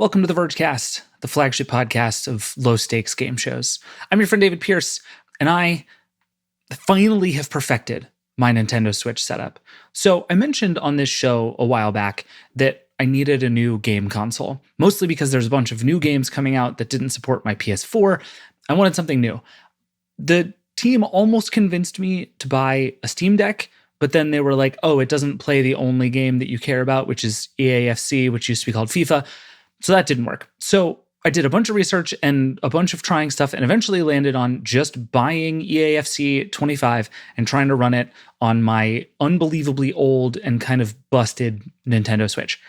Welcome to the Vergecast, the flagship podcast of low-stakes game shows. I'm your friend David Pierce, and I finally have perfected my Nintendo Switch setup. So I mentioned on this show a while back that I needed a new game console, mostly because there's a bunch of new games coming out that didn't support my PS4. I wanted something new. The team almost convinced me to buy a Steam Deck, but then they were like, oh, it doesn't play the only game that you care about, which is EAFC, which used to be called FIFA. So that didn't work. So I did a bunch of research and a bunch of trying stuff and eventually landed on just buying EAFC 25 and trying to run it on my unbelievably old and kind of busted Nintendo Switch.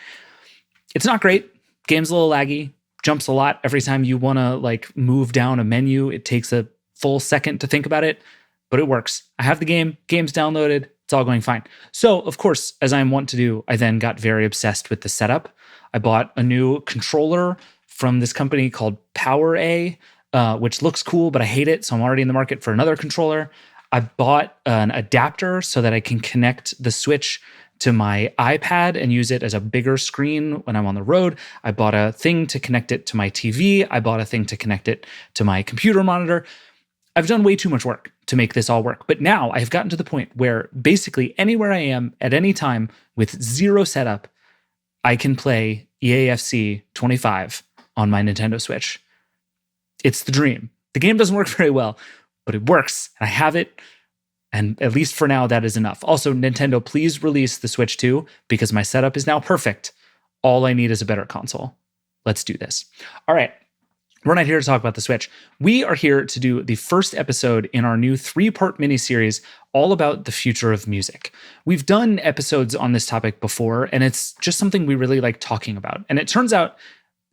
It's not great. Game's a little laggy, jumps a lot. Every time you want to move down a menu, it takes a full second to think about it, but it works. I have the game's downloaded, it's all going fine. So, of course, as I want to do, I then got very obsessed with the setup. I bought a new controller from this company called PowerA, which looks cool, but I hate it, so I'm already in the market for another controller. I bought an adapter so that I can connect the Switch to my iPad and use it as a bigger screen when I'm on the road. I bought a thing to connect it to my TV. I bought a thing to connect it to my computer monitor. I've done way too much work to make this all work, but now I've gotten to the point where basically anywhere I am at any time with zero setup, I can play EAFC 25 on my Nintendo Switch. It's the dream. The game doesn't work very well, but it works, and I have it, and at least for now, that is enough. Also, Nintendo, please release the Switch 2, because my setup is now perfect. All I need is a better console. Let's do this. All right. We're not here to talk about the Switch. We are here to do the first episode in our new 3-part miniseries all about the future of music. We've done episodes on this topic before, and it's just something we really like talking about. And it turns out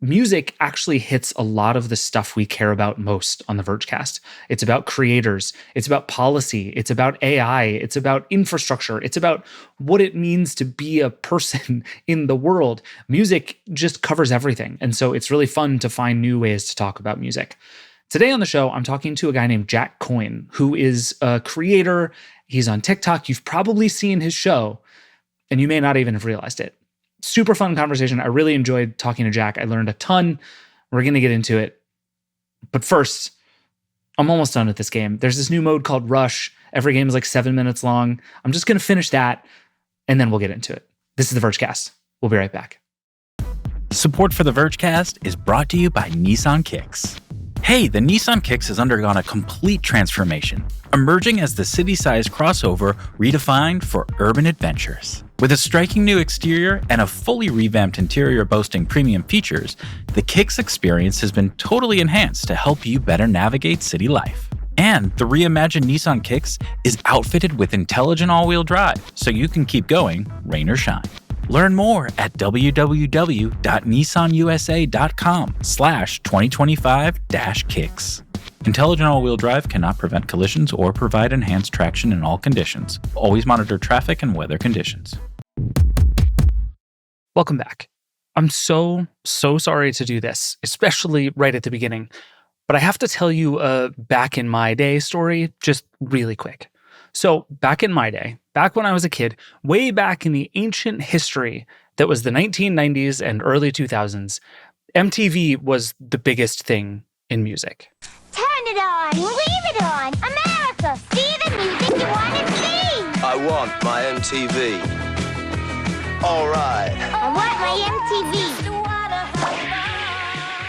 music actually hits a lot of the stuff we care about most on the Vergecast. It's about creators. It's about policy. It's about AI. It's about infrastructure. It's about what it means to be a person in the world. Music just covers everything. And so it's really fun to find new ways to talk about music. Today on the show, I'm talking to a guy named Jack Coyne, who is a creator. He's on TikTok. You've probably seen his show, and you may not even have realized it. Super fun conversation. I really enjoyed talking to Jack. I learned a ton. We're going to get into it. But first, I'm almost done with this game. There's this new mode called Rush. Every game is like 7 minutes long. I'm just going to finish that, and then we'll get into it. This is the Vergecast. We'll be right back. Support for the Vergecast is brought to you by Nissan Kicks. Hey, the Nissan Kicks has undergone a complete transformation, emerging as the city-sized crossover redefined for urban adventures. With a striking new exterior and a fully revamped interior boasting premium features, the Kicks experience has been totally enhanced to help you better navigate city life. And the reimagined Nissan Kicks is outfitted with intelligent all-wheel drive, so you can keep going, rain or shine. Learn more at www.nissanusa.com/2025-kicks. Intelligent all-wheel drive cannot prevent collisions or provide enhanced traction in all conditions. Always monitor traffic and weather conditions. Welcome back. I'm so sorry to do this, especially right at the beginning, but I have to tell you a back in my day story just really quick. So back in my day, back when I was a kid, way back in the ancient history that was the 1990s and early 2000s, MTV was the biggest thing in music. Turn it on, leave it on, America, see the music you want to see. I want my MTV. All right. I want my MTV.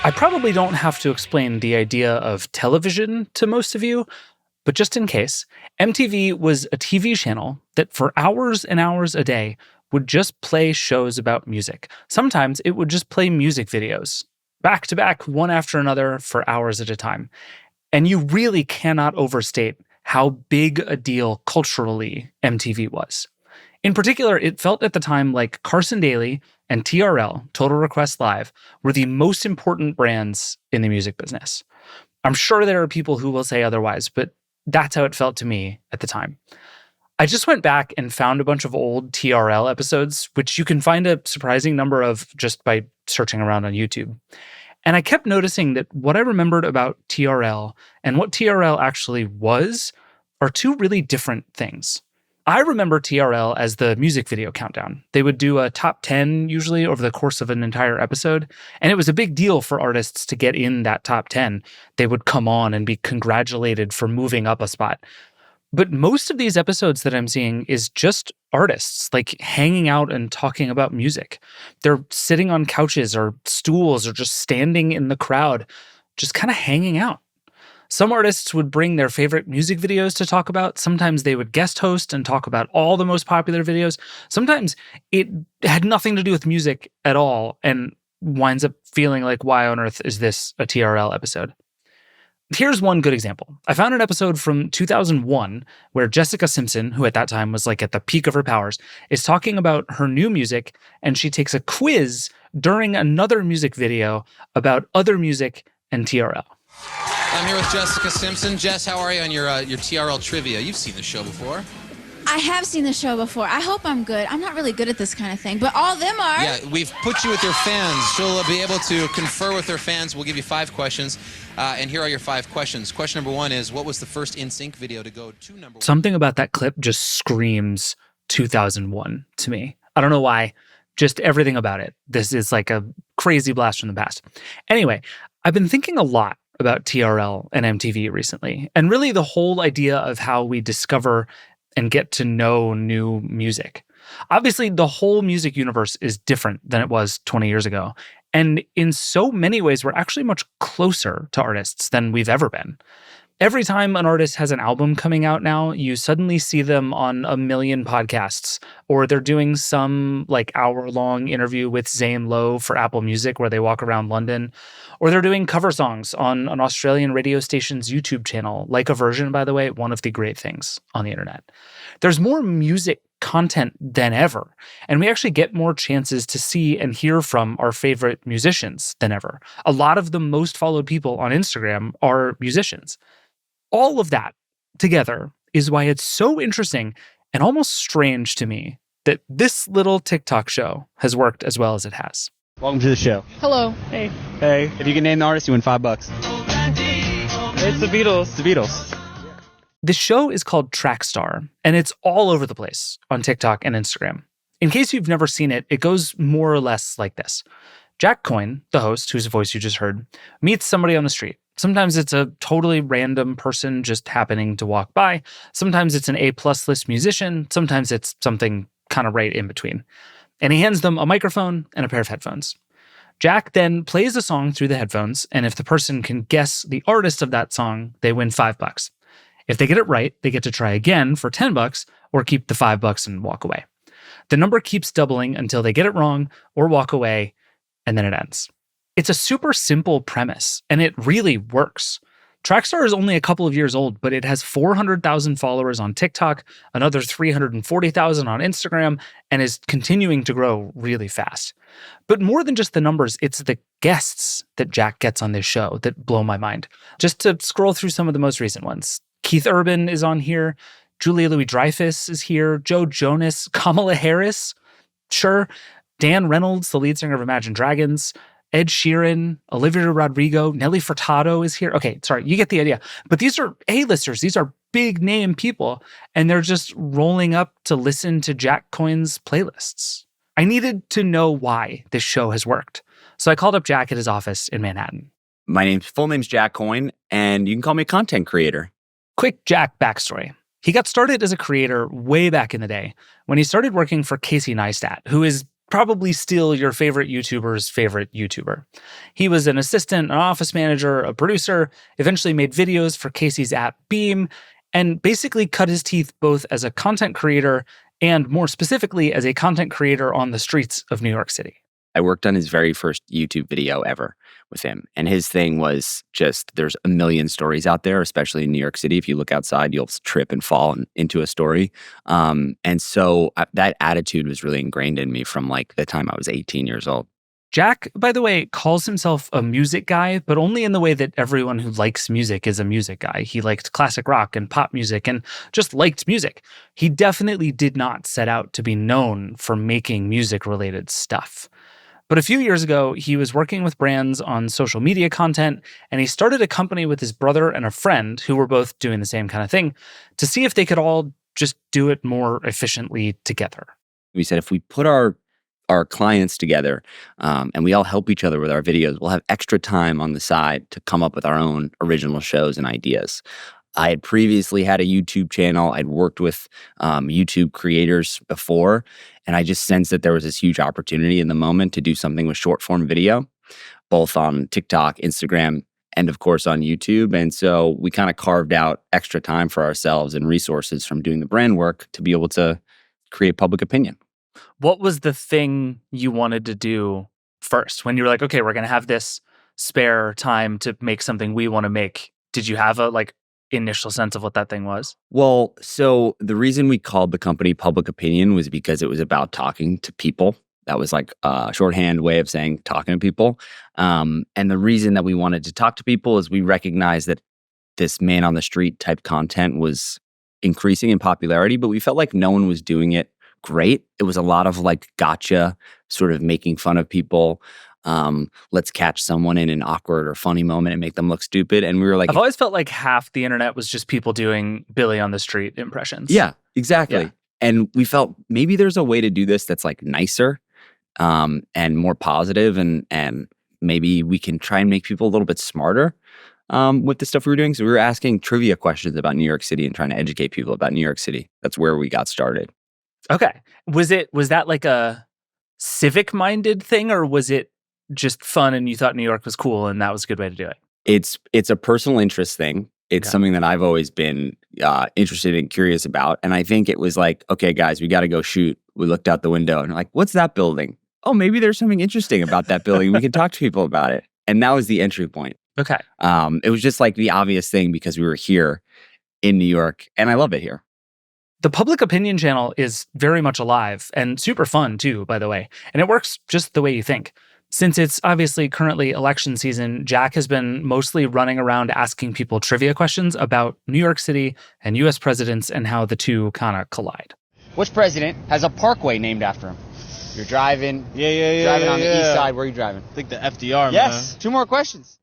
I probably don't have to explain the idea of television to most of you, but just in case, MTV was a TV channel that for hours and hours a day would just play shows about music. Sometimes it would just play music videos, back to back, one after another for hours at a time. And you really cannot overstate how big a deal culturally MTV was. In particular, it felt at the time like Carson Daly and TRL, Total Request Live, were the most important brands in the music business. I'm sure there are people who will say otherwise, but that's how it felt to me at the time. I just went back and found a bunch of old TRL episodes, which you can find a surprising number of just by searching around on YouTube. And I kept noticing that what I remembered about TRL and what TRL actually was are two really different things. I remember TRL as the music video countdown. They would do a top 10 usually over the course of an entire episode, and it was a big deal for artists to get in that top 10. They would come on and be congratulated for moving up a spot. But most of these episodes that I'm seeing is just artists like hanging out and talking about music. They're sitting on couches or stools or just standing in the crowd, just kind of hanging out. Some artists would bring their favorite music videos to talk about. Sometimes they would guest host and talk about all the most popular videos. Sometimes it had nothing to do with music at all and winds up feeling like, why on earth is this a TRL episode? Here's one good example. I found an episode from 2001 where Jessica Simpson, who at that time was like at the peak of her powers, is talking about her new music, and she takes a quiz during another music video about other music and TRL. I'm here with Jessica Simpson. Jess, how are you on your TRL trivia? You've seen the show before. I have seen the show before. I hope I'm good. I'm not really good at this kind of thing, but all of them are. Yeah, we've put you with your fans. She'll be able to confer with her fans. We'll give you 5 questions, and here are your 5 questions. Question number 1 is, what was the first NSYNC video to go to number 1? Something about that clip just screams 2001 to me. I don't know why. Just everything about it. This is like a crazy blast from the past. Anyway, I've been thinking a lot about TRL and MTV recently, and really the whole idea of how we discover and get to know new music. Obviously, the whole music universe is different than it was 20 years ago, and in so many ways, we're actually much closer to artists than we've ever been. Every time an artist has an album coming out now, you suddenly see them on a million podcasts, or they're doing some like hour-long interview with Zane Lowe for Apple Music where they walk around London, or they're doing cover songs on an Australian radio station's YouTube channel, like a Version, by the way, one of the great things on the internet. There's more music content than ever, and we actually get more chances to see and hear from our favorite musicians than ever. A lot of the most followed people on Instagram are musicians. All of that together is why it's so interesting and almost strange to me that this little TikTok show has worked as well as it has. Welcome to the show. Hello. Hey. Hey. If you can name the artist, you win $5. It's the Beatles. It's the Beatles. This show is called Trackstar, and it's all over the place on TikTok and Instagram. In case you've never seen it, it goes more or less like this. Jack Coyne, the host, whose voice you just heard, meets somebody on the street. Sometimes it's a totally random person just happening to walk by. Sometimes it's an A-plus list musician. Sometimes it's something kind of right in between. And he hands them a microphone and a pair of headphones. Jack then plays a song through the headphones, and if the person can guess the artist of that song, they win $5. If they get it right, they get to try again for $10 or keep the $5 and walk away. The number keeps doubling until they get it wrong or walk away, and then it ends. It's a super simple premise, and it really works. Trackstar is only a couple of years old, but it has 400,000 followers on TikTok, another 340,000 on Instagram, and is continuing to grow really fast. But more than just the numbers, it's the guests that Jack gets on this show that blow my mind. Just to scroll through some of the most recent ones. Keith Urban is on here, Julia Louis-Dreyfus is here, Joe Jonas, Kamala Harris, sure, Dan Reynolds, the lead singer of Imagine Dragons, Ed Sheeran, Olivia Rodrigo, Nelly Furtado is here. Okay, sorry, you get the idea. But these are A-listers. These are big name people, and they're just rolling up to listen to Jack Coyne's playlists. I needed to know why this show has worked. So I called up Jack at his office in Manhattan. My full name's Jack Coyne, and you can call me a content creator. Quick Jack backstory. He got started as a creator way back in the day when he started working for Casey Neistat, who is probably still your favorite YouTuber's favorite YouTuber. He was an assistant, an office manager, a producer, eventually made videos for Casey's app Beam, and basically cut his teeth both as a content creator and more specifically as a content creator on the streets of New York City. I worked on his very first YouTube video ever with him. And his thing was just, there's a million stories out there, especially in New York City. If you look outside, you'll trip and fall into a story. And so that attitude was really ingrained in me from like the time I was 18 years old. Jack, by the way, calls himself a music guy, but only in the way that everyone who likes music is a music guy. He liked classic rock and pop music and just liked music. He definitely did not set out to be known for making music-related stuff. But a few years ago, he was working with brands on social media content, and he started a company with his brother and a friend who were both doing the same kind of thing to see if they could all just do it more efficiently together? We said if we put our clients together and we all help each other with our videos, we'll have extra time on the side to come up with our own original shows and ideas. I had previously had a YouTube channel. I'd worked with YouTube creators before, and I just sensed that there was this huge opportunity in the moment to do something with short form video, both on TikTok, Instagram, and of course on YouTube. And so we kind of carved out extra time for ourselves and resources from doing the brand work to be able to create public opinion. What was the thing you wanted to do first when you were like, okay, we're going to have this spare time to make something we want to make? Did you have a initial sense of what that thing was? Well, so the reason we called the company Public Opinion was because it was about talking to people. That was like a shorthand way of saying talking to people. And the reason that we wanted to talk to people is we recognized that this man on the street type content was increasing in popularity, but we felt like no one was doing it great. It was a lot of like gotcha, sort of making fun of people. Let's catch someone in an awkward or funny moment and make them look stupid. And we were like, I've always felt like half the internet was just people doing Billy on the Street impressions. yeah, exactly. Yeah. And we felt maybe there's a way to do this that's like nicer and more positive, and maybe we can try and make people a little bit smarter with the stuff we were doing. So we were asking trivia questions about New York City and trying to educate people about New York City. That's where we got started. Okay. Was that like a civic-minded thing, or was it just fun and you thought New York was cool and that was a good way to do it? It's a personal interest thing. It's something that I've always been interested and curious about. And I think it was like, okay, guys, we got to go shoot. We looked out the window and we're like, what's that building? Oh, maybe there's something interesting about that building. We can talk to people about it. And that was the entry point. Okay. It was just like the obvious thing because we were here in New York and I love it here. The Public Opinion channel is very much alive and super fun too, by the way. And it works just the way you think. Since it's obviously currently election season, Jack has been mostly running around asking people trivia questions about New York City and US presidents and how the two kind of collide. Which president has a parkway named after him? You're driving. Driving on the east side. Where are you driving? I think the FDR, Yes. man. 2 more questions.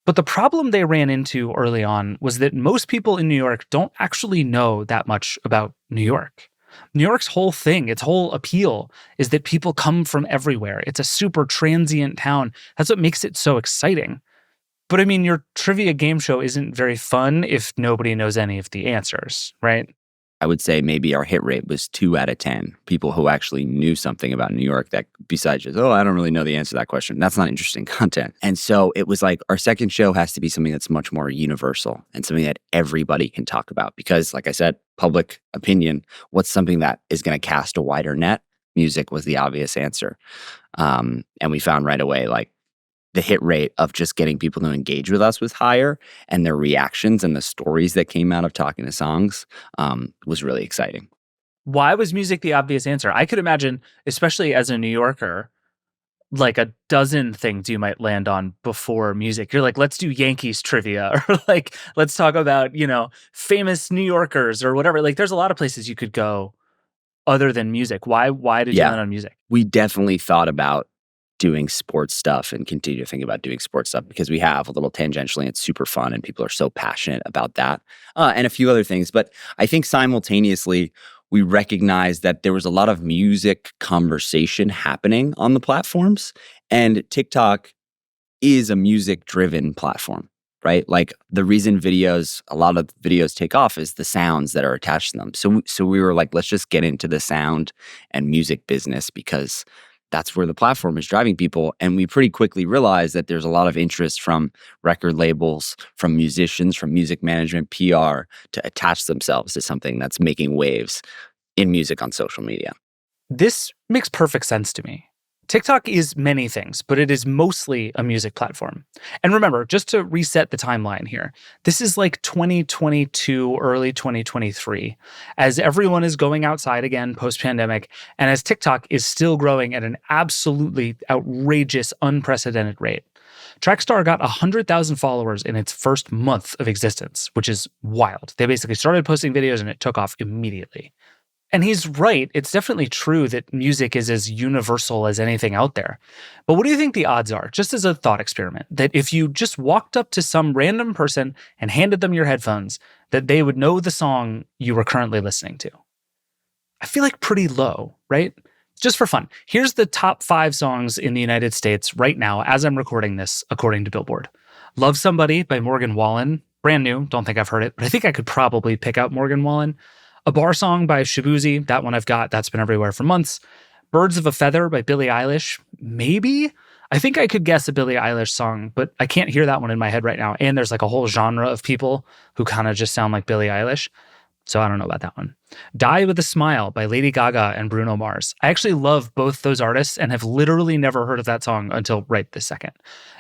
But the problem they ran into early on was that most people in New York don't actually know that much about New York. New York's whole thing, its whole appeal, is that people come from everywhere. It's a super transient town. That's what makes it so exciting. But I mean, your trivia game show isn't very fun if nobody knows any of the answers, right? I would say maybe our hit rate was 2 out of 10 people who actually knew something about New York that besides just, I don't really know the answer to that question. That's not interesting content. And so it was like our second show has to be something that's much more universal and something that everybody can talk about. Because like I said, public opinion, what's something that is going to cast a wider net? Music was the obvious answer. And we found right away, like, the hit rate of just getting people to engage with us was higher, and their reactions and the stories that came out of talking to songs was really exciting. Why was music the obvious answer? I could imagine, especially as a New Yorker, like a dozen things you might land on before music. You're like, let's do Yankees trivia, or like, let's talk about, famous New Yorkers or whatever. Like, there's a lot of places you could go other than music. Why did you land on music? We definitely thought about doing sports stuff and continue to think about doing sports stuff because we have a little tangentially. It's super fun and people are so passionate about that and a few other things. But I think simultaneously, we recognized that there was a lot of music conversation happening on the platforms, and TikTok is a music-driven platform, right? Like the reason a lot of videos take off is the sounds that are attached to them. So we were like, let's just get into the sound and music business because that's where the platform is driving people. And we pretty quickly realized that there's a lot of interest from record labels, from musicians, from music management, PR, to attach themselves to something that's making waves in music on social media. This makes perfect sense to me. TikTok is many things, but it is mostly a music platform. And remember, just to reset the timeline here, this is like 2022, early 2023, as everyone is going outside again post-pandemic, and as TikTok is still growing at an absolutely outrageous, unprecedented rate. Trackstar got 100,000 followers in its first month of existence, which is wild. They basically started posting videos and it took off immediately. And he's right. It's definitely true that music is as universal as anything out there. But what do you think the odds are, just as a thought experiment, that if you just walked up to some random person and handed them your headphones, that they would know the song you were currently listening to? I feel like pretty low, right? Just for fun, here's the top 5 songs in the United States right now as I'm recording this, according to Billboard. Love Somebody by Morgan Wallen. Brand new, don't think I've heard it, but I think I could probably pick out Morgan Wallen. A Bar Song by Shabuzi, that one I've got, that's been everywhere for months. Birds of a Feather by Billie Eilish, maybe? I think I could guess a Billie Eilish song, but I can't hear that one in my head right now. And there's like a whole genre of people who kind of just sound like Billie Eilish. So I don't know about that one. Die with a Smile by Lady Gaga and Bruno Mars. I actually love both those artists and have literally never heard of that song until right this second.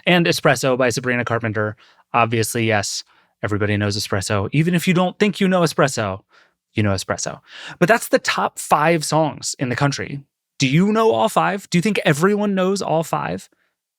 And Espresso by Sabrina Carpenter. Obviously, yes, everybody knows Espresso. Even if you don't think you know Espresso, you know Espresso. But that's the top 5 songs in the country. Do you know all 5? Do you think everyone knows all 5?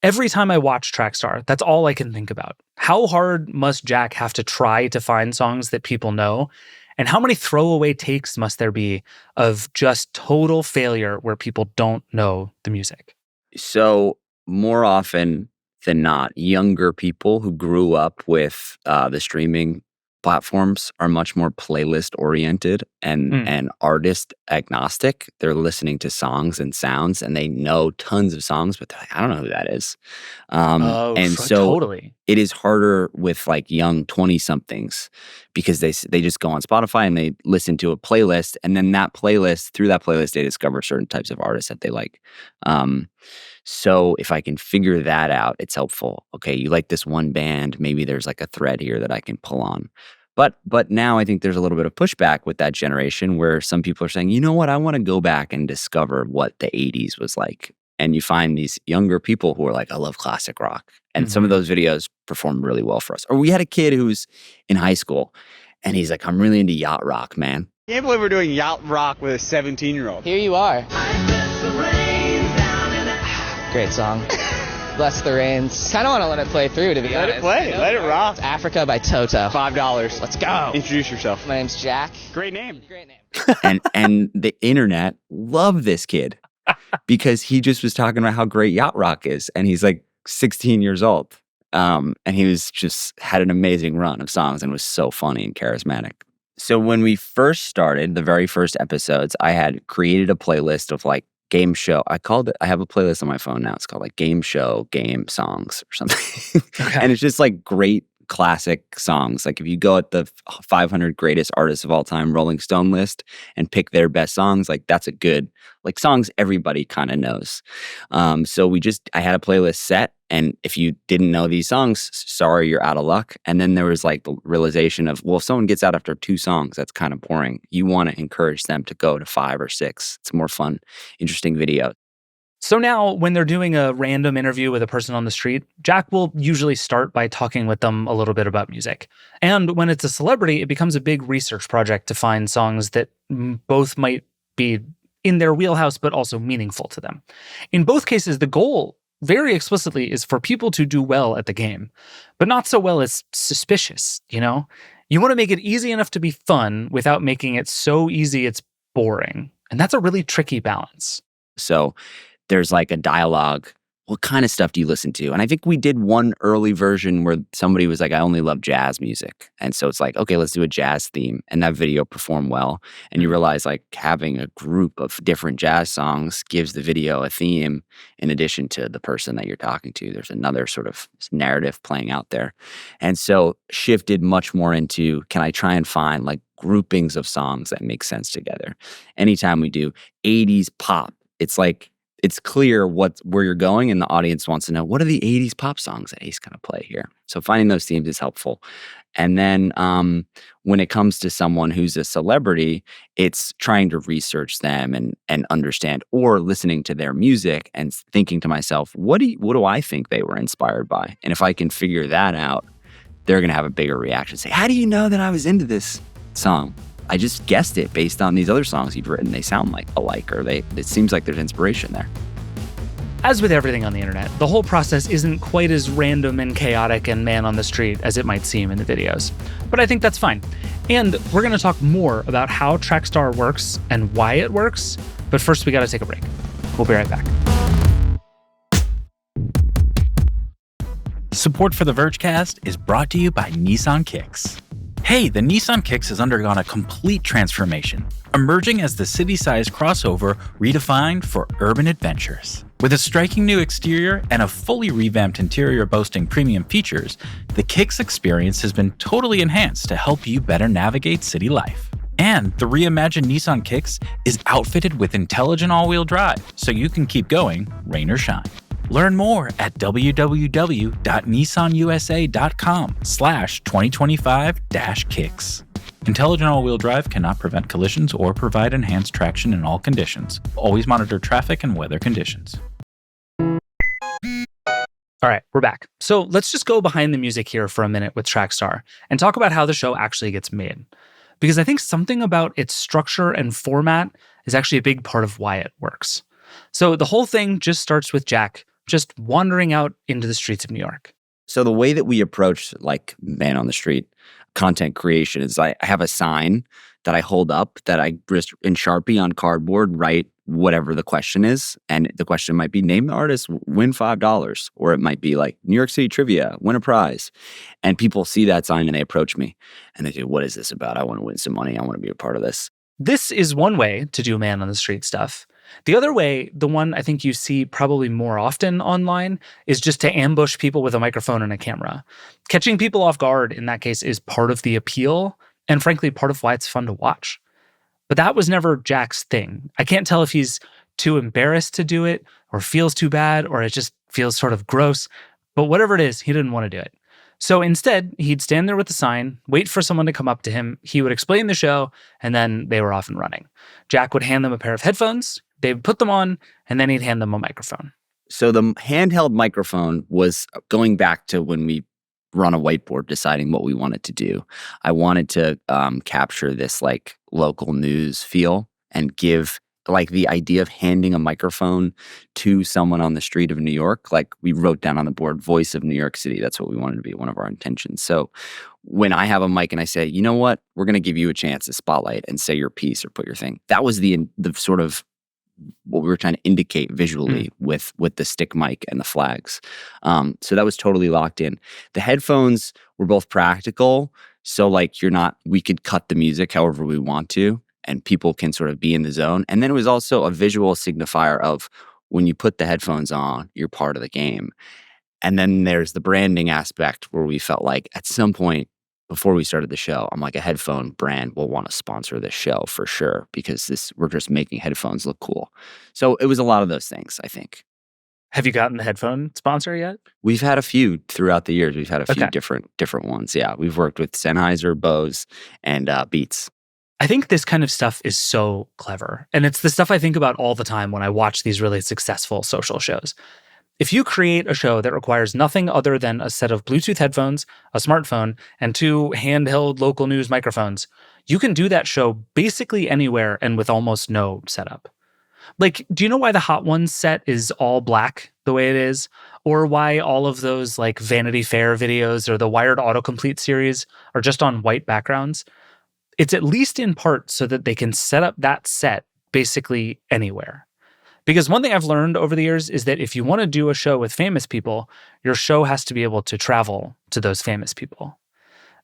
Every time I watch Trackstar, that's all I can think about. How hard must Jack have to try to find songs that people know? And how many throwaway takes must there be of just total failure where people don't know the music? So more often than not, younger people who grew up with the streaming platforms are much more playlist oriented and artist agnostic. They're listening to songs and sounds, and they know tons of songs, but they're like, I don't know who that is. So totally. it is harder with like young 20-somethings because they just go on Spotify and they listen to a playlist, and then through that playlist, they discover certain types of artists that they like. So if I can figure that out, it's helpful. Okay, you like this one band, maybe there's like a thread here that I can pull on. But now I think there's a little bit of pushback with that generation where some people are saying, you know what, I want to go back and discover what the 80s was like. And you find these younger people who are like, I love classic rock. And some of those videos perform really well for us. Or we had a kid who's in high school and he's like, I'm really into yacht rock, man. I can't believe we're doing yacht rock with a 17-year-old. Here you are. Great song. Bless the Rains. Kind of want to let it play through, to be honest. Let it play. Let it rock. Africa by Toto. $5. Let's go. Introduce yourself. My name's Jack. Great name. Great name. and the internet loved this kid because he just was talking about how great yacht rock is. And he's like 16 years old. And he was just had an amazing run of songs and was so funny and charismatic. So when we first started, the very first episodes, I had created a playlist of like game show. I have a playlist on my phone now. It's called like game show, game songs or something. Okay. And it's just like great classic songs. Like if you go at the 500 greatest artists of all time Rolling Stone list and pick their best songs, like that's a good, like songs everybody kind of knows. So I had a playlist set, and if you didn't know these songs, sorry, you're out of luck. And then there was like the realization of, well, if someone gets out after 2 songs, that's kind of boring. You want to encourage them to go to 5 or 6. It's more fun, interesting video. So now when they're doing a random interview with a person on the street, Jack will usually start by talking with them a little bit about music. And when it's a celebrity, it becomes a big research project to find songs that both might be in their wheelhouse, but also meaningful to them. In both cases, the goal very explicitly is for people to do well at the game, but not so well as suspicious, you know? You want to make it easy enough to be fun without making it so easy it's boring. And that's a really tricky balance. So there's like a dialogue. What kind of stuff do you listen to? And I think we did one early version where somebody was like, I only love jazz music. And so it's like, okay, let's do a jazz theme. And that video performed well. And you realize like having a group of different jazz songs gives the video a theme in addition to the person that you're talking to. There's another sort of narrative playing out there. And so shifted much more into, can I try and find like groupings of songs that make sense together? Anytime we do 80s pop, it's like, it's clear where you're going, and the audience wants to know, what are the 80s pop songs that he's going to play here? So finding those themes is helpful. And then when it comes to someone who's a celebrity, it's trying to research them and understand, or listening to their music and thinking to myself, what do I think they were inspired by? And if I can figure that out, they're going to have a bigger reaction. Say, how do you know that I was into this song? I just guessed it based on these other songs you've written. They sound like alike, or it seems like there's inspiration there. As with everything on the internet, the whole process isn't quite as random and chaotic and man on the street as it might seem in the videos. But I think that's fine. And we're going to talk more about how Trackstar works and why it works. But first, we got to take a break. We'll be right back. Support for the Vergecast is brought to you by Nissan Kicks. Hey, the Nissan Kicks has undergone a complete transformation, emerging as the city-sized crossover redefined for urban adventures. With a striking new exterior and a fully revamped interior boasting premium features, the Kicks experience has been totally enhanced to help you better navigate city life. And the reimagined Nissan Kicks is outfitted with intelligent all-wheel drive, so you can keep going, rain or shine. Learn more at www.nissanusa.com/2025-kicks. Intelligent all-wheel drive cannot prevent collisions or provide enhanced traction in all conditions. Always monitor traffic and weather conditions. All right, we're back. So let's just go behind the music here for a minute with Trackstar and talk about how the show actually gets made. Because I think something about its structure and format is actually a big part of why it works. So the whole thing just starts with Jack just wandering out into the streets of New York. So the way that we approach like Man on the Street content creation is I have a sign that I hold up that I just in Sharpie on cardboard write whatever the question is. And the question might be name the artist, win $5. Or it might be like New York City trivia, win a prize. And people see that sign and they approach me and they say, what is this about? I want to win some money. I want to be a part of this. This is one way to do Man on the Street stuff. The other way, the one I think you see probably more often online, is just to ambush people with a microphone and a camera. Catching people off guard in that case is part of the appeal, and frankly, part of why it's fun to watch. But that was never Jack's thing. I can't tell if he's too embarrassed to do it, or feels too bad, or it just feels sort of gross. But whatever it is, he didn't want to do it. So instead, he'd stand there with the sign, wait for someone to come up to him, he would explain the show, and then they were off and running. Jack would hand them a pair of headphones, they'd put them on, and then he'd hand them a microphone. So the handheld microphone was going back to when we were on a whiteboard deciding what we wanted to do. I wanted to capture this like local news feel and give like the idea of handing a microphone to someone on the street of New York. Like we wrote down on the board, voice of New York City. That's what we wanted to be, one of our intentions. So when I have a mic and I say, you know what, we're going to give you a chance to spotlight and say your piece or put your thing. That was the sort of what we were trying to indicate visually with the stick mic and the flags. So that was totally locked in. The headphones were both practical. So like we could cut the music however we want to, and people can sort of be in the zone. And then it was also a visual signifier of when you put the headphones on, you're part of the game. And then there's the branding aspect where we felt like at some point, before we started the show, I'm like, a headphone brand will want to sponsor this show for sure because we're just making headphones look cool. So it was a lot of those things, I think. Have you gotten the headphone sponsor yet? We've had a few throughout the years. We've had a few different ones. Yeah, we've worked with Sennheiser, Bose, and Beats. I think this kind of stuff is so clever. And it's the stuff I think about all the time when I watch these really successful social shows. If you create a show that requires nothing other than a set of Bluetooth headphones, a smartphone, and 2 handheld local news microphones, you can do that show basically anywhere and with almost no setup. Like, do you know why the Hot Ones set is all black the way it is? Or why all of those like Vanity Fair videos or the Wired Autocomplete series are just on white backgrounds? It's at least in part so that they can set up that set basically anywhere. Because one thing I've learned over the years is that if you want to do a show with famous people, your show has to be able to travel to those famous people.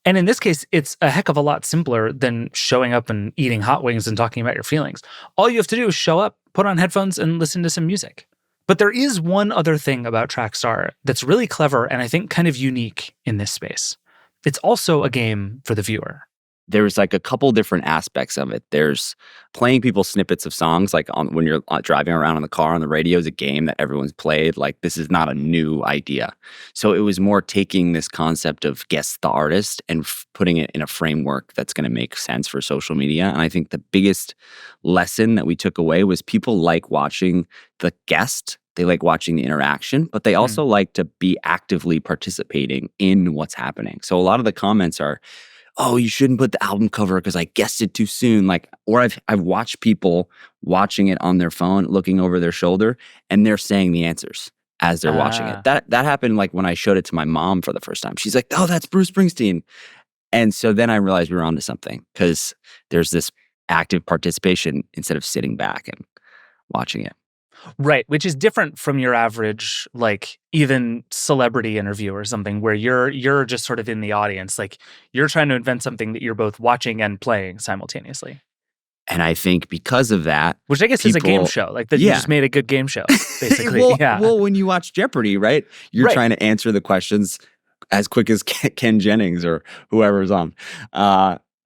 And in this case, it's a heck of a lot simpler than showing up and eating hot wings and talking about your feelings. All you have to do is show up, put on headphones, and listen to some music. But there is one other thing about Trackstar that's really clever and I think kind of unique in this space. It's also a game for the viewer. There's like a couple different aspects of it. There's playing people snippets of songs, like when you're driving around in the car on the radio is a game that everyone's played. Like this is not a new idea. So it was more taking this concept of guess the artist and putting it in a framework that's going to make sense for social media. And I think the biggest lesson that we took away was people like watching the guest. They like watching the interaction, but they also like to be actively participating in what's happening. So a lot of the comments are, oh, you shouldn't put the album cover because I guessed it too soon. Like, or I've watched people watching it on their phone, looking over their shoulder, and they're saying the answers as they're watching it. That happened like when I showed it to my mom for the first time. She's like, oh, that's Bruce Springsteen. And so then I realized we were onto something because there's this active participation instead of sitting back and watching it. Right, which is different from your average, like, even celebrity interview or something where you're just sort of in the audience. Like, you're trying to invent something that you're both watching and playing simultaneously. And I think because of that, which I guess is a game show. Like, that you just made a good game show, basically. well, when you watch Jeopardy, right? You're Right. trying to answer the questions as quick as Ken Jennings or whoever's on.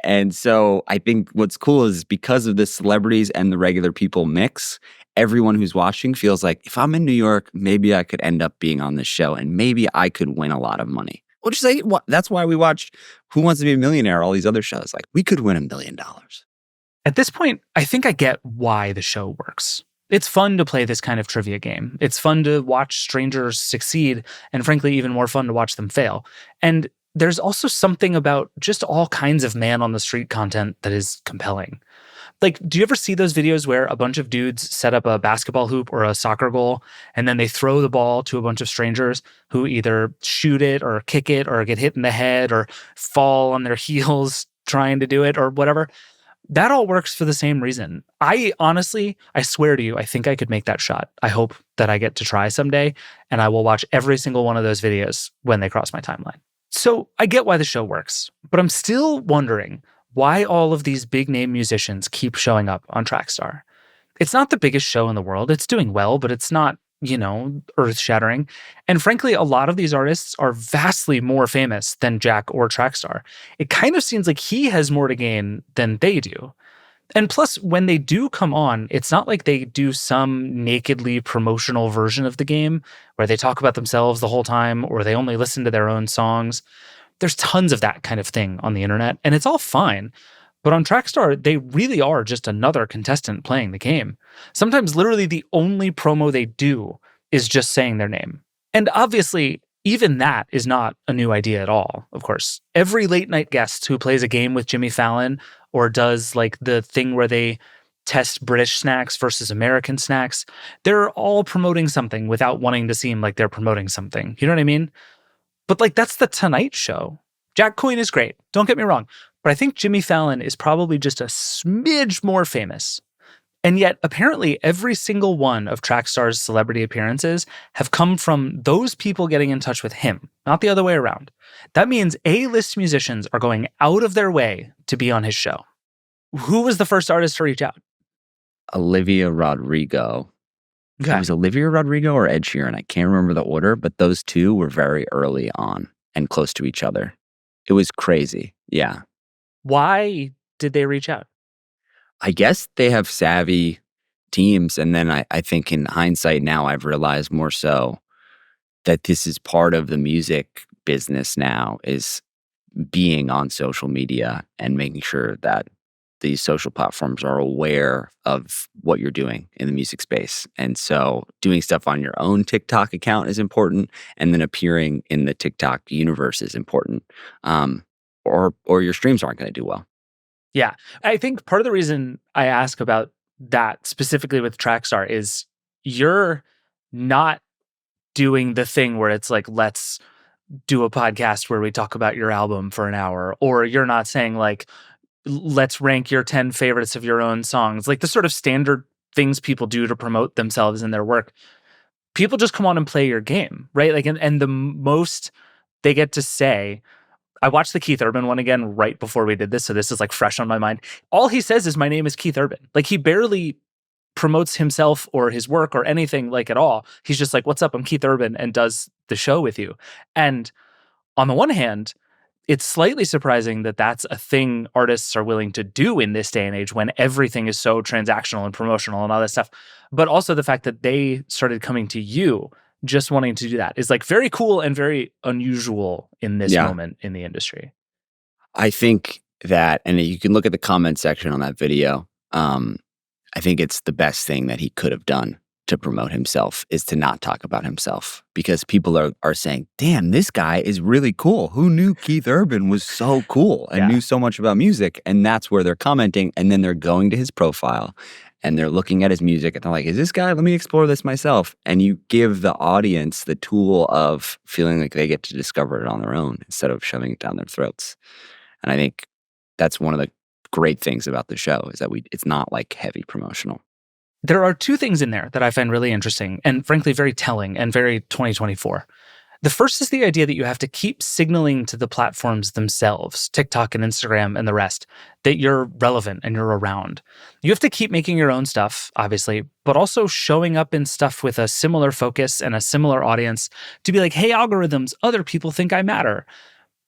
And so I think what's cool is because of the celebrities and the regular people mix, everyone who's watching feels like, if I'm in New York, maybe I could end up being on this show and maybe I could win a lot of money. Which is like, that's why we watched Who Wants to Be a Millionaire, all these other shows. Like, we could win $1 million. At this point, I think I get why the show works. It's fun to play this kind of trivia game. It's fun to watch strangers succeed, and frankly, even more fun to watch them fail. And there's also something about just all kinds of man-on-the-street content that is compelling. Like, do you ever see those videos where a bunch of dudes set up a basketball hoop or a soccer goal, and then they throw the ball to a bunch of strangers who either shoot it or kick it or get hit in the head or fall on their heels trying to do it or whatever? That all works for the same reason. I swear to you, I think I could make that shot. I hope that I get to try someday, and I will watch every single one of those videos when they cross my timeline. So I get why the show works, but I'm still wondering why all of these big name musicians keep showing up on Trackstar. It's not the biggest show in the world. It's doing well, but it's not, earth-shattering. And frankly, a lot of these artists are vastly more famous than Jack or Trackstar. It kind of seems like he has more to gain than they do. And plus, when they do come on, it's not like they do some nakedly promotional version of the game where they talk about themselves the whole time or they only listen to their own songs. There's tons of that kind of thing on the internet, and it's all fine. But on Trackstar, they really are just another contestant playing the game. Sometimes literally the only promo they do is just saying their name. And obviously, even that is not a new idea at all, of course. Every late night guest who plays a game with Jimmy Fallon or does like the thing where they test British snacks versus American snacks, they're all promoting something without wanting to seem like they're promoting something. You know what I mean? But like, that's the Tonight Show. Jack Coyne is great, don't get me wrong, but I think Jimmy Fallon is probably just a smidge more famous. And yet, apparently, every single one of Trackstar's celebrity appearances have come from those people getting in touch with him, not the other way around. That means A-list musicians are going out of their way to be on his show. Who was the first artist to reach out? Olivia Rodrigo. Okay. It was Olivia Rodrigo or Ed Sheeran. I can't remember the order, but those two were very early on and close to each other. It was crazy. Yeah. Why did they reach out? I guess they have savvy teams. And then I think in hindsight now, I've realized more so that this is part of the music business now, is being on social media and making sure that these social platforms are aware of what you're doing in the music space. And so doing stuff on your own TikTok account is important. And then appearing in the TikTok universe is important. Or your streams aren't going to do well. Yeah. I think part of the reason I ask about that specifically with Trackstar is you're not doing the thing where it's like, let's do a podcast where we talk about your album for an hour, or you're not saying like, let's rank your 10 favorites of your own songs, like the sort of standard things people do to promote themselves and their work. People just come on and play your game, right? Like, and the most they get to say, I watched the Keith Urban one again right before we did this, so this is like fresh on my mind. All he says is, my name is Keith Urban. Like, he barely promotes himself or his work or anything like at all. He's just like, what's up? I'm Keith Urban, and does the show with you. And on the one hand, it's slightly surprising that that's a thing artists are willing to do in this day and age when everything is so transactional and promotional and all that stuff. But also the fact that they started coming to you just wanting to do that is like very cool and very unusual in this moment in the industry. I think that, and you can look at the comment section on that video. I think it's the best thing that he could have done to promote himself is to not talk about himself, because people are saying, damn, this guy is really cool. Who knew Keith Urban was so cool and knew so much about music? And that's where they're commenting. And then they're going to his profile and they're looking at his music and they're like, is this guy? Let me explore this myself. And you give the audience the tool of feeling like they get to discover it on their own instead of shoving it down their throats. And I think that's one of the great things about the show is that it's not like heavy promotional. There are two things in there that I find really interesting and frankly very telling and very 2024. The first is the idea that you have to keep signaling to the platforms themselves, TikTok and Instagram and the rest, that you're relevant and you're around. You have to keep making your own stuff, obviously, but also showing up in stuff with a similar focus and a similar audience to be like, hey, algorithms, other people think I matter.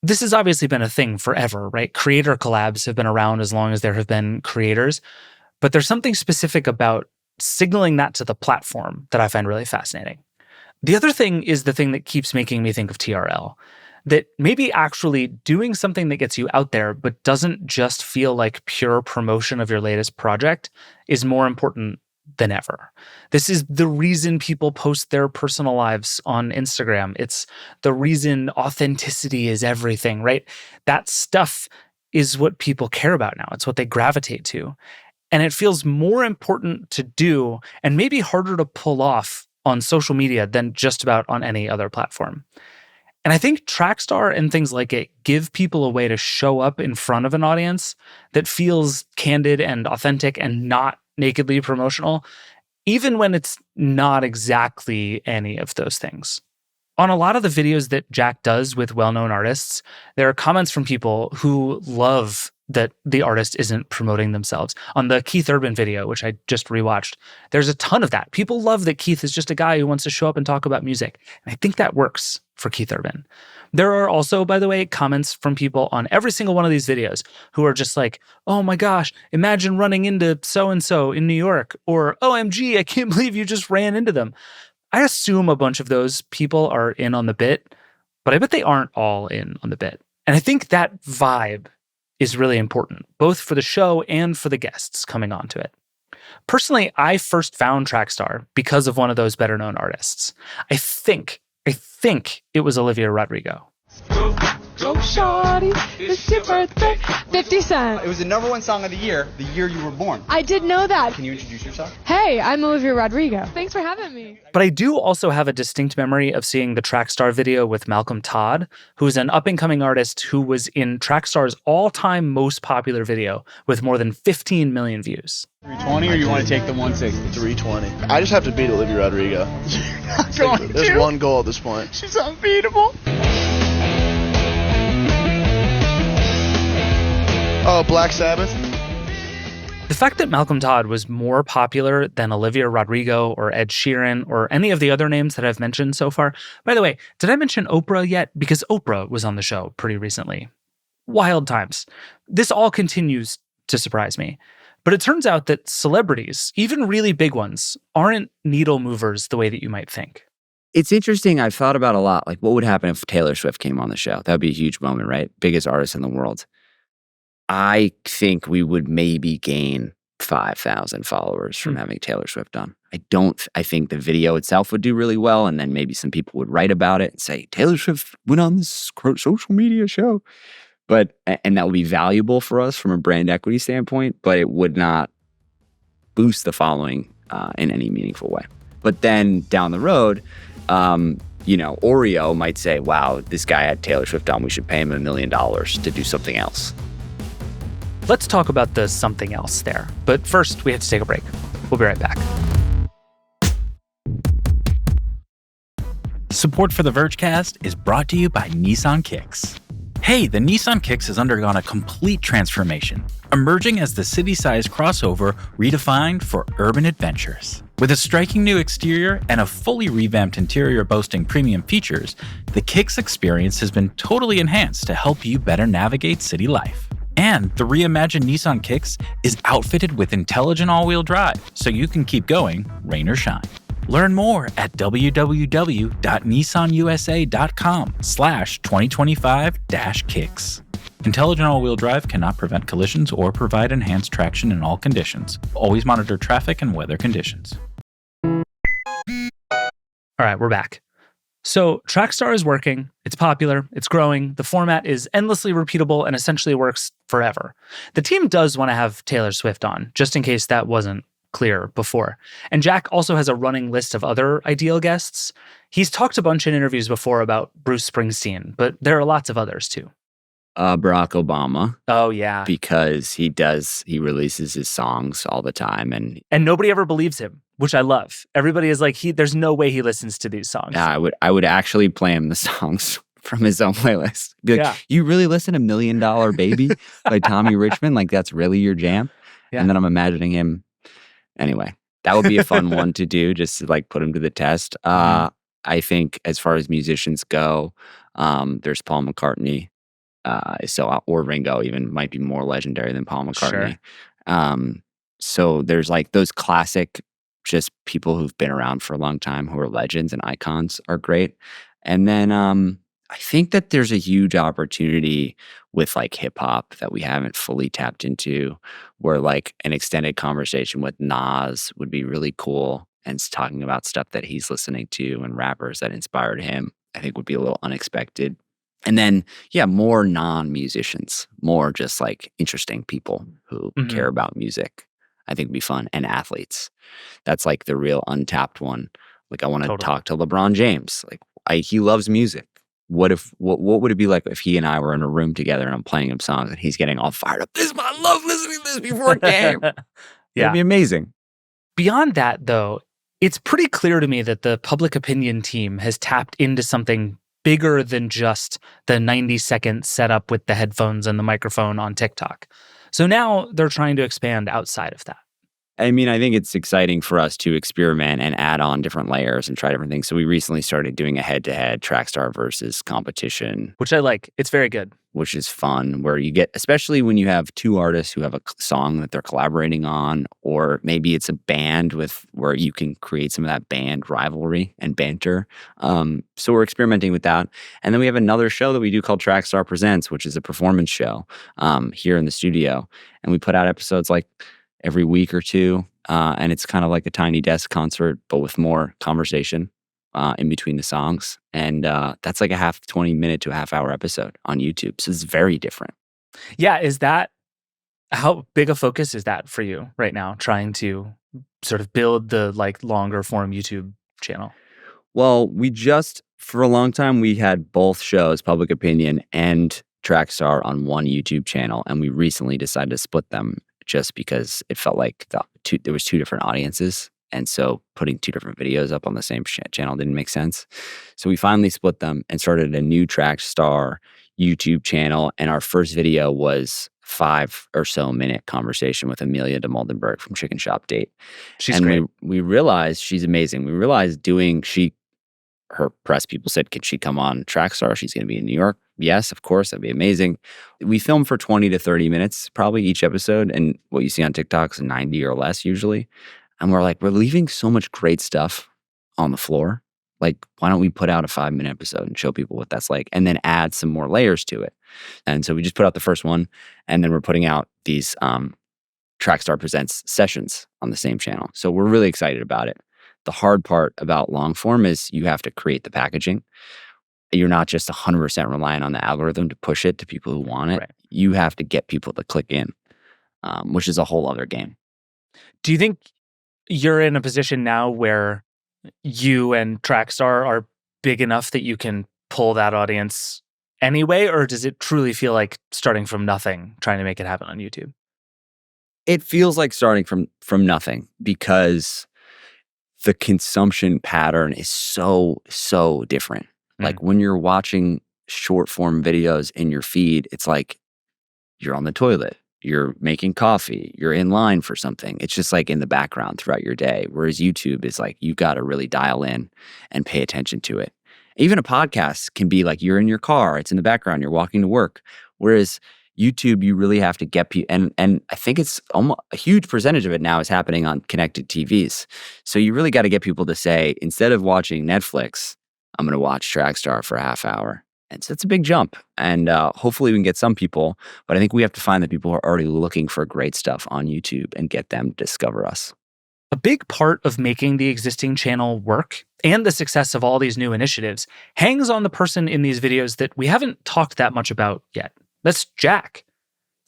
This has obviously been a thing forever, right? Creator collabs have been around as long as there have been creators, but there's something specific about signaling that to the platform that I find really fascinating. The other thing is the thing that keeps making me think of TRL, that maybe actually doing something that gets you out there but doesn't just feel like pure promotion of your latest project is more important than ever. This is the reason people post their personal lives on Instagram. It's the reason authenticity is everything, right? That stuff is what people care about now. It's what they gravitate to. And it feels more important to do and maybe harder to pull off on social media than just about on any other platform. And I think Trackstar and things like it give people a way to show up in front of an audience that feels candid and authentic and not nakedly promotional, even when it's not exactly any of those things. On a lot of the videos that Jack does with well-known artists, there are comments from people who love that the artist isn't promoting themselves. On the Keith Urban video, which I just rewatched, there's a ton of that. People love that Keith is just a guy who wants to show up and talk about music. And I think that works for Keith Urban. There are also, by the way, comments from people on every single one of these videos who are just like, oh my gosh, imagine running into so-and-so in New York, or OMG, I can't believe you just ran into them. I assume a bunch of those people are in on the bit, but I bet they aren't all in on the bit. And I think that vibe is really important, both for the show and for the guests coming onto it. Personally, I first found Trackstar because of one of those better-known artists. I think it was Olivia Rodrigo. Go shawty, it's your birthday. 50 Cent. It was the #1 song of the year you were born. I did know that. Can you introduce yourself? Hey, I'm Olivia Rodrigo. Thanks for having me. But I do also have a distinct memory of seeing the Trackstar video with Malcolm Todd, who's an up-and-coming artist who was in Trackstar's all-time most popular video with more than 15 million views. 320, or you want to take the 160? 320. I just have to beat Olivia Rodrigo. There's one goal at this point. She's unbeatable. Oh, Black Sabbath. The fact that Malcolm Todd was more popular than Olivia Rodrigo or Ed Sheeran or any of the other names that I've mentioned so far. By the way, did I mention Oprah yet? Because Oprah was on the show pretty recently. Wild times. This all continues to surprise me. But it turns out that celebrities, even really big ones, aren't needle movers the way that you might think. It's interesting. I've thought about a lot. Like, what would happen if Taylor Swift came on the show? That would be a huge moment, right? Biggest artist in the world. I think we would maybe gain 5,000 followers from having Taylor Swift on. I think the video itself would do really well, and then maybe some people would write about it and say, Taylor Swift went on this social media show. And that would be valuable for us from a brand equity standpoint, but it would not boost the following in any meaningful way. But then down the road, Oreo might say, wow, this guy had Taylor Swift on, we should pay him $1 million to do something else. Let's talk about the something else there. But first, we have to take a break. We'll be right back. Support for the Vergecast is brought to you by Nissan Kicks. Hey, the Nissan Kicks has undergone a complete transformation, emerging as the city-sized crossover redefined for urban adventures. With a striking new exterior and a fully revamped interior boasting premium features, the Kicks experience has been totally enhanced to help you better navigate city life. And the reimagined Nissan Kicks is outfitted with intelligent all-wheel drive, so you can keep going, rain or shine. Learn more at www.nissanusa.com/2025-kicks. Intelligent all-wheel drive cannot prevent collisions or provide enhanced traction in all conditions. Always monitor traffic and weather conditions. All right, we're back. So Trackstar is working, it's popular, it's growing, the format is endlessly repeatable and essentially works forever. The team does want to have Taylor Swift on, just in case that wasn't clear before. And Jack also has a running list of other ideal guests. He's talked a bunch in interviews before about Bruce Springsteen, but there are lots of others too. Barack Obama. Oh, yeah. Because he releases his songs all the time. And nobody ever believes him, which I love. Everybody is like, there's no way he listens to these songs. Yeah, I would actually play him the songs from his own playlist. Be like, you really listen to $1 Million Baby by Tommy Richmond? Like, that's really your jam? Yeah. And then I'm imagining him. Anyway, that would be a fun one to do, just to like put him to the test. I think as far as musicians go, there's Paul McCartney. Or Ringo even might be more legendary than Paul McCartney. Sure. So there's like those classic, just people who've been around for a long time who are legends and icons are great. And then I think that there's a huge opportunity with like hip hop that we haven't fully tapped into, where like an extended conversation with Nas would be really cool, and talking about stuff that he's listening to and rappers that inspired him, I think would be a little unexpected. And then, more non-musicians, more just like interesting people who care about music, I think would be fun. And athletes. That's like the real untapped one. Like, I want to talk to LeBron James. Like, he loves music. What would it be like if he and I were in a room together and I'm playing him songs and he's getting all fired up? I love listening to this before a game. It'd be amazing. Beyond that, though, it's pretty clear to me that the public opinion team has tapped into something bigger than just the 90-second setup with the headphones and the microphone on TikTok. So now they're trying to expand outside of that. I mean, I think it's exciting for us to experiment and add on different layers and try different things. So we recently started doing a head-to-head Trackstar versus competition. Which I like. It's very good. Which is fun, where you get, especially when you have two artists who have a song that they're collaborating on, or maybe it's a band where you can create some of that band rivalry and banter. So we're experimenting with that. And then we have another show that we do called Trackstar Presents, which is a performance show here in the studio. And we put out episodes like every week or two. And it's kind of like a tiny desk concert, but with more conversation in between the songs. And that's like a 20-minute to a half-hour episode on YouTube. So it's very different. Yeah. How big a focus is that for you right now, trying to sort of build the like longer form YouTube channel? Well, for a long time, we had both shows, Public Opinion and Trackstar, on one YouTube channel. And we recently decided to split them, just because it felt like there was two different audiences. And so putting two different videos up on the same channel didn't make sense. So we finally split them and started a new Trackstar YouTube channel. And our first video was 5 or so minute conversation with Amelia de Moldenberg from Chicken Shop Date. She's great. We realized she's amazing. We realized her press people said, could she come on Trackstar? She's going to be in New York. Yes, of course. That'd be amazing. We film for 20 to 30 minutes, probably each episode. And what you see on TikTok is 90 or less usually. And we're leaving so much great stuff on the floor. Like, why don't we put out a 5-minute episode and show people what that's like, and then add some more layers to it? And so we just put out the first one, and then we're putting out these Trackstar Presents sessions on the same channel. So we're really excited about it. The hard part about long form is you have to create the packaging. You're not just 100% reliant on the algorithm to push it to people who want it. Right. You have to get people to click in, which is a whole other game. Do you think you're in a position now where you and Trackstar are big enough that you can pull that audience anyway, or does it truly feel like starting from nothing, trying to make it happen on YouTube? It feels like starting from nothing, because the consumption pattern is so different. Like, when you're watching short form videos in your feed, it's like you're on the toilet, you're making coffee, you're in line for something. It's just like in the background throughout your day. Whereas YouTube is like, you've got to really dial in and pay attention to it. Even a podcast can be like, you're in your car, it's in the background, you're walking to work. Whereas YouTube, you really have to get people, and I think it's almost a huge percentage of it now is happening on connected TVs. So you really got to get people to say, instead of watching Netflix, I'm going to watch Trackstar for a half hour. And so it's a big jump. And hopefully we can get some people, but I think we have to find the people who are already looking for great stuff on YouTube and get them to discover us. A big part of making the existing channel work and the success of all these new initiatives hangs on the person in these videos that we haven't talked that much about yet. That's Jack.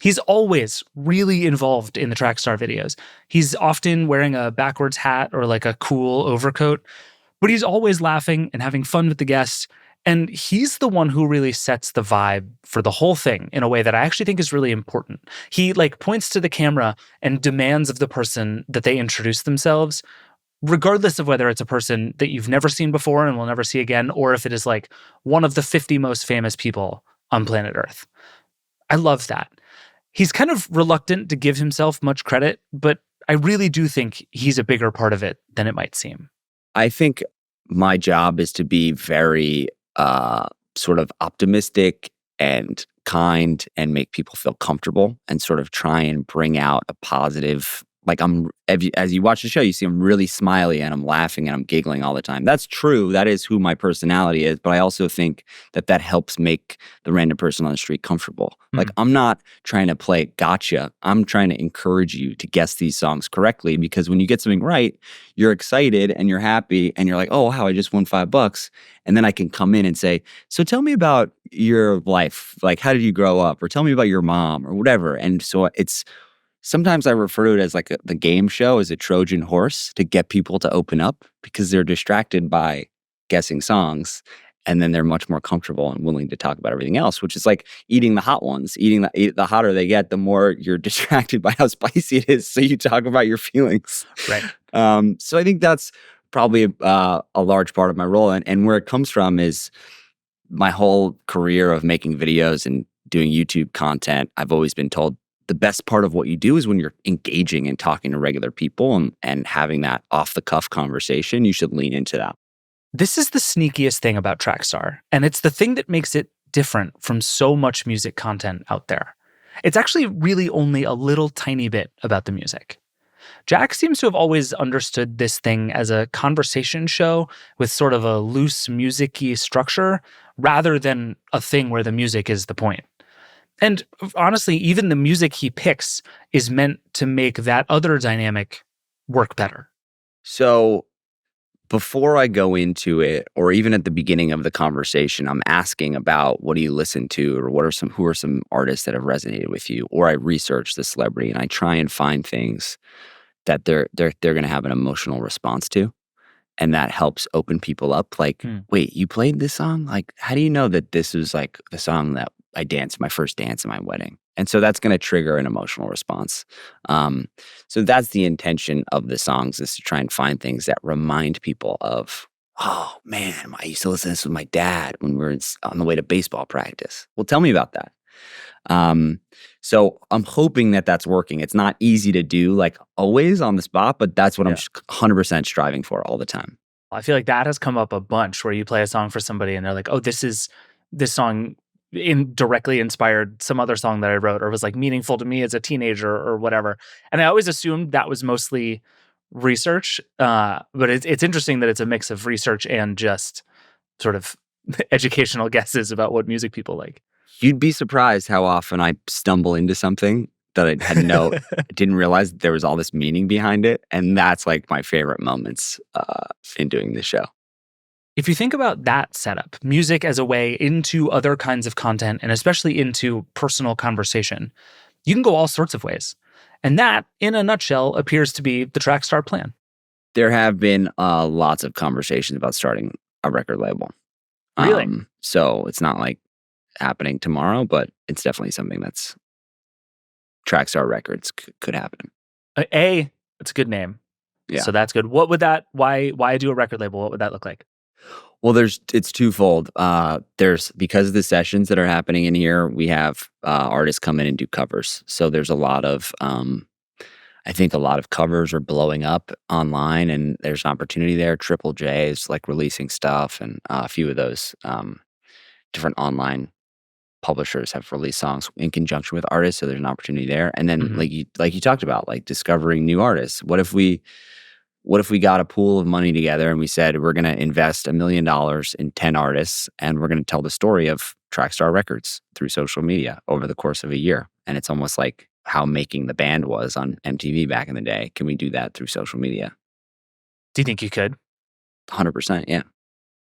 He's always really involved in the Trackstar videos. He's often wearing a backwards hat or like a cool overcoat, but he's always laughing and having fun with the guests. And he's the one who really sets the vibe for the whole thing in a way that I actually think is really important. He like points to the camera and demands of the person that they introduce themselves, regardless of whether it's a person that you've never seen before and will never see again, or if it is like one of the 50 most famous people on planet Earth. I love that. He's kind of reluctant to give himself much credit, but I really do think he's a bigger part of it than it might seem. I think my job is to be very sort of optimistic and kind and make people feel comfortable and sort of try and bring out a positive. Like as you watch the show, you see I'm really smiley and I'm laughing and I'm giggling all the time. That's true. That is who my personality is. But I also think that helps make the random person on the street comfortable. Like I'm not trying to play gotcha. I'm trying to encourage you to guess these songs correctly, because when you get something right, you're excited and you're happy and you're like, oh, wow, I just won $5. And then I can come in and say, so tell me about your life. Like, how did you grow up? Or tell me about your mom or whatever. And so sometimes I refer to it as like the game show as a Trojan horse to get people to open up, because they're distracted by guessing songs, and then they're much more comfortable and willing to talk about everything else, which is like eating the hot ones. The hotter they get, the more you're distracted by how spicy it is. So you talk about your feelings. Right. So I think that's probably a large part of my role. And where it comes from is my whole career of making videos and doing YouTube content. I've always been told the best part of what you do is when you're engaging and talking to regular people and having that off-the-cuff conversation. You should lean into that. This is the sneakiest thing about Trackstar, and it's the thing that makes it different from so much music content out there. It's actually really only a little tiny bit about the music. Jack seems to have always understood this thing as a conversation show with sort of a loose music-y structure, rather than a thing where the music is the point. And honestly, even the music he picks is meant to make that other dynamic work better. So before I go into it, or even at the beginning of the conversation, I'm asking about what do you listen to, or who are some artists that have resonated with you, or I research the celebrity and I try and find things that they're going to have an emotional response to. And that helps open people up. Like, wait, you played this song? Like, how do you know that this was like the song that I danced, my first dance at my wedding? And so that's going to trigger an emotional response. So that's the intention of the songs, is to try and find things that remind people of, oh man, I used to listen to this with my dad when we were on the way to baseball practice. Well, tell me about that. So I'm hoping that that's working. It's not easy to do like always on the spot, but that's what I'm 100% striving for all the time. I feel like that has come up a bunch, where you play a song for somebody and they're like, oh, this song directly inspired some other song that I wrote, or was like meaningful to me as a teenager or whatever. And I always assumed that was mostly research. But it's interesting that it's a mix of research and just sort of educational guesses about what music people like. You'd be surprised how often I stumble into something that I didn't realize that there was all this meaning behind it. And that's like my favorite moments in doing this show. If you think about that setup, music as a way into other kinds of content, and especially into personal conversation, you can go all sorts of ways. And that, in a nutshell, appears to be the Trackstar plan. There have been lots of conversations about starting a record label. Really? So it's not like happening tomorrow, but it's definitely something that's Trackstar Records could happen. It's a good name. Yeah. So that's good. What would that, why do a record label? What would that look like? Well, it's twofold. Because of the sessions that are happening in here, we have artists come in and do covers. So there's a lot of, I think a lot of covers are blowing up online, and there's an opportunity there. Triple J is like releasing stuff, and a few of those different online publishers have released songs in conjunction with artists. So there's an opportunity there. And then like you talked about, like discovering new artists. What if we got a pool of money together and we said, we're going to invest $1 million in 10 artists, and we're going to tell the story of Trackstar Records through social media over the course of a year. And it's almost like how Making the Band was on MTV back in the day. Can we do that through social media? Do you think you could? 100%, yeah.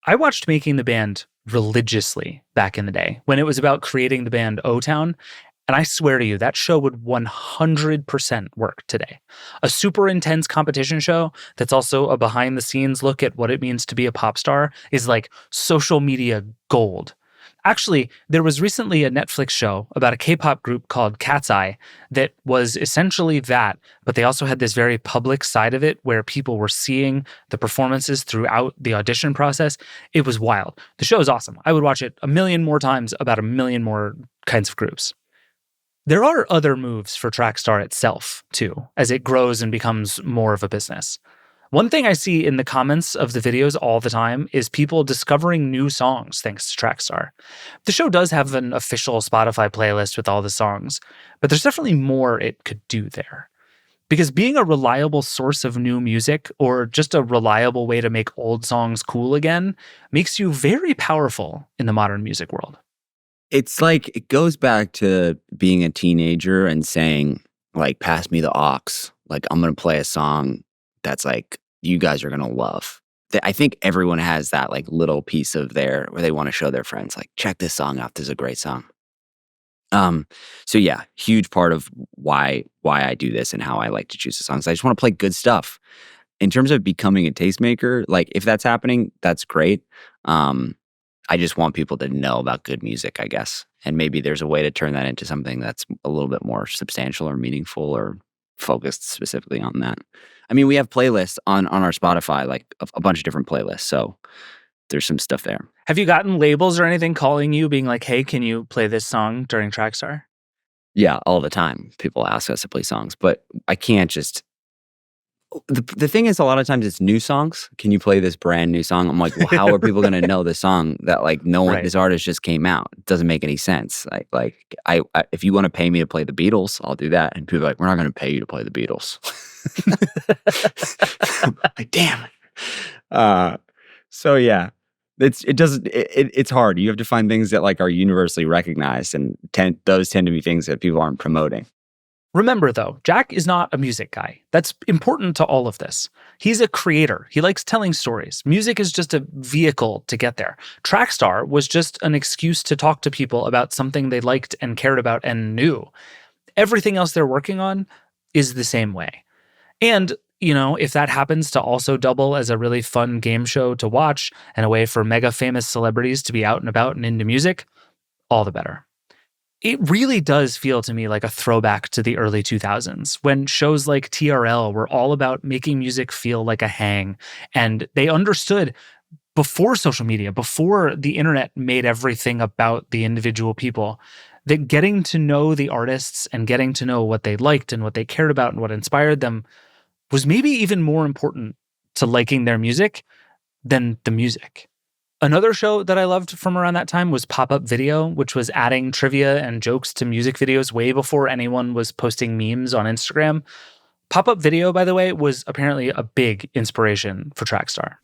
I watched Making the Band religiously back in the day when it was about creating the band O-Town. And I swear to you, that show would 100% work today. A super intense competition show that's also a behind-the-scenes look at what it means to be a pop star is like social media gold. Actually, there was recently a Netflix show about a K-pop group called Cat's Eye that was essentially that, but they also had this very public side of it where people were seeing the performances throughout the audition process. It was wild. The show is awesome. I would watch it a million more times about a million more kinds of groups. There are other moves for Trackstar itself, too, as it grows and becomes more of a business. One thing I see in the comments of the videos all the time is people discovering new songs thanks to Trackstar. The show does have an official Spotify playlist with all the songs, but there's definitely more it could do there. Because being a reliable source of new music, or just a reliable way to make old songs cool again, makes you very powerful in the modern music world. It's like, it goes back to being a teenager and saying, like, pass me the aux. Like, I'm going to play a song that's like, you guys are going to love. I think everyone has that like little piece of there where they want to show their friends, like, check this song out. This is a great song. So yeah, huge part of why I do this and how I like to choose the songs. I just want to play good stuff. In terms of becoming a tastemaker, like, if that's happening, that's great. I just want people to know about good music, I guess. And maybe there's a way to turn that into something that's a little bit more substantial or meaningful or focused specifically on that. I mean, we have playlists on our Spotify, like a bunch of different playlists. So there's some stuff there. Have you gotten labels or anything calling you, being like, hey, can you play this song during Trackstar? Yeah, all the time. People ask us to play songs, but I can't just... The thing is, a lot of times it's new songs. Can you play this brand new song? I'm like, well, how are people going to know this song that like no one, this artist just came out? It doesn't make any sense. Like I if you want to pay me to play the Beatles, I'll do that. And people are like, we're not going to pay you to play the Beatles. Like, damn it. So yeah, it's hard. You have to find things that like are universally recognized, and those tend to be things that people aren't promoting. Remember, though, Jack is not a music guy. That's important to all of this. He's a creator. He likes telling stories. Music is just a vehicle to get there. Trackstar was just an excuse to talk to people about something they liked and cared about and knew. Everything else they're working on is the same way. And, you know, if that happens to also double as a really fun game show to watch and a way for mega famous celebrities to be out and about and into music, all the better. It really does feel to me like a throwback to the early 2000s, when shows like TRL were all about making music feel like a hang. And they understood before social media, before the internet made everything about the individual people, that getting to know the artists and getting to know what they liked and what they cared about and what inspired them was maybe even more important to liking their music than the music. Another show that I loved from around that time was Pop-Up Video, which was adding trivia and jokes to music videos way before anyone was posting memes on Instagram. Pop-Up Video, by the way, was apparently a big inspiration for Trackstar.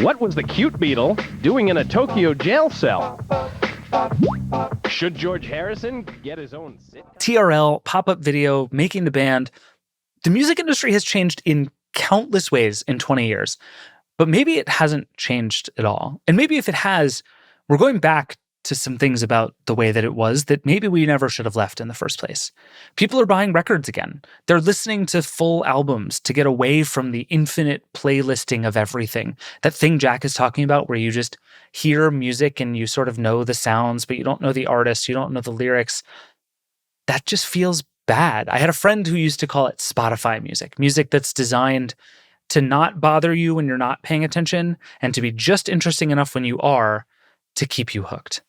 What was the cute beetle doing in a Tokyo jail cell? Should George Harrison get his own sitcom? TRL, Pop-Up Video, making the band. The music industry has changed in countless ways in 20 years. But maybe it hasn't changed at all. And maybe if it has, we're going back to some things about the way that it was that maybe we never should have left in the first place. People are buying records again. They're listening to full albums to get away from the infinite playlisting of everything. That thing Jack is talking about where you just hear music and you sort of know the sounds, but you don't know the artist, you don't know the lyrics. That just feels bad. I had a friend who used to call it Spotify music that's designed to not bother you when you're not paying attention and to be just interesting enough when you are to keep you hooked.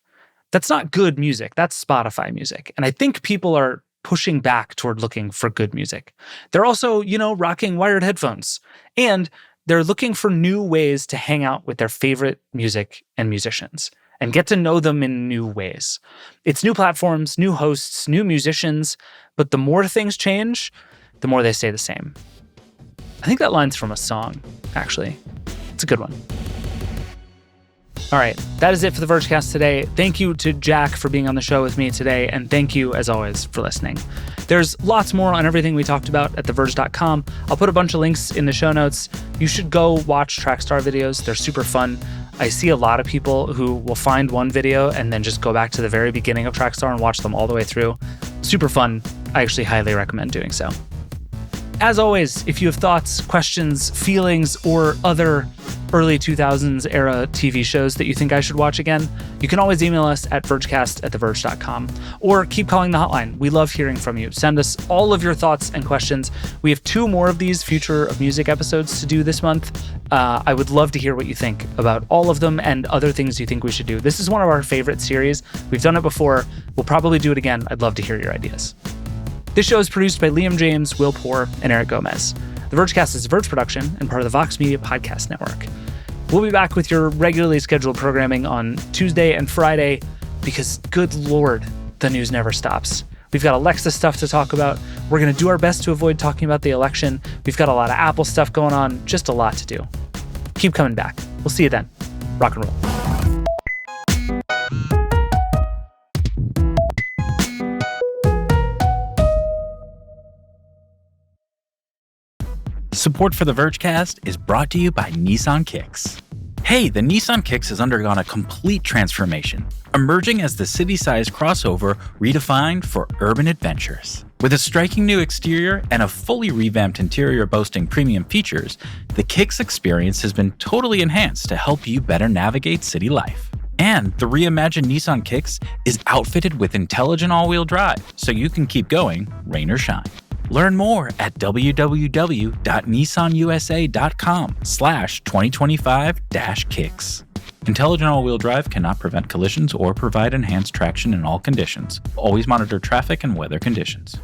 That's not good music. That's Spotify music. And I think people are pushing back toward looking for good music. They're also, rocking wired headphones. And they're looking for new ways to hang out with their favorite music and musicians and get to know them in new ways. It's new platforms, new hosts, new musicians, but the more things change, the more they stay the same. I think that line's from a song, actually. It's a good one. All right, that is it for the Vergecast today. Thank you to Jack for being on the show with me today, and thank you, as always, for listening. There's lots more on everything we talked about at theverge.com. I'll put a bunch of links in the show notes. You should go watch Trackstar videos. They're super fun. I see a lot of people who will find one video and then just go back to the very beginning of Trackstar and watch them all the way through. Super fun. I actually highly recommend doing so. As always, if you have thoughts, questions, feelings, or other early 2000s era TV shows that you think I should watch again, you can always email us at vergecast@theverge.com or keep calling the hotline. We love hearing from you. Send us all of your thoughts and questions. We have 2 more of these Future of Music episodes to do this month. I would love to hear what you think about all of them and other things you think we should do. This is one of our favorite series. We've done it before. We'll probably do it again. I'd love to hear your ideas. This show is produced by Liam James, Will Poor, and Eric Gomez. The Vergecast is a Verge production and part of the Vox Media Podcast Network. We'll be back with your regularly scheduled programming on Tuesday and Friday because, good Lord, the news never stops. We've got Alexa stuff to talk about. We're going to do our best to avoid talking about the election. We've got a lot of Apple stuff going on, just a lot to do. Keep coming back. We'll see you then. Rock and roll. Support for the Vergecast is brought to you by Nissan Kicks. Hey, the Nissan Kicks has undergone a complete transformation, emerging as the city-sized crossover redefined for urban adventures. With a striking new exterior and a fully revamped interior boasting premium features, the Kicks experience has been totally enhanced to help you better navigate city life. And the reimagined Nissan Kicks is outfitted with intelligent all-wheel drive, so you can keep going, rain or shine. Learn more at www.nissanusa.com/2025-kicks. Intelligent all-wheel drive cannot prevent collisions or provide enhanced traction in all conditions. Always monitor traffic and weather conditions.